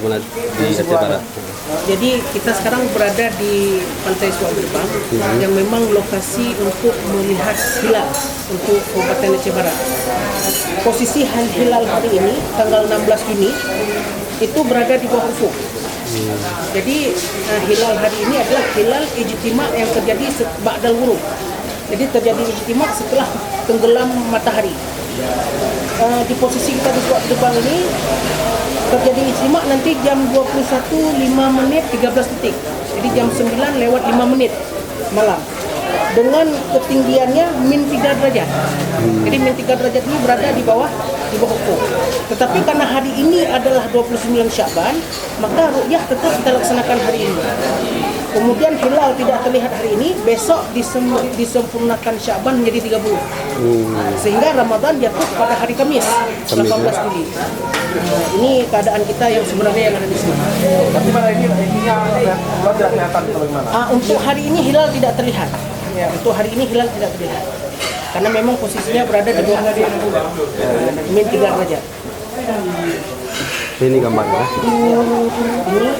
Mana di Aceh Barat. Jadi kita sekarang berada di Pantai Suak Gerbang yang memang lokasi untuk melihat hilal untuk Kabupaten Aceh Barat. Posisi hilal hari ini tanggal 16 Juni itu berada di bawah ufuk. Jadi hilal hari ini adalah hilal ijtima yang terjadi ba'dal ghurub. Jadi terjadi ijtima setelah tenggelam matahari. Di posisi kita di Suak Gerbang ini terjadi ijtima nanti jam 21.05:13. Jadi jam 9 lewat 5 menit malam. Dengan ketinggiannya min 3 derajat. Jadi min 3 derajat ini berada di bawah ufuk. Tetapi karena hari ini adalah 29 Syakban, maka ru'yah tetap kita laksanakan hari ini. Kemudian hilal tidak terlihat hari ini, besok disempurnakan Syakban menjadi 30. Sehingga Ramadan jatuh pada hari Kamis, 18 Juli. Ini keadaan kita yang sebenarnya yang ada di sini. Tapi pada ini hilal tidak kelihatan atau bagaimana? Untuk hari ini hilal tidak terlihat. Untuk hari ini hilal tidak terlihat. Karena memang posisinya berada di bawah min 3 derajat. Ini gambarnya. Ini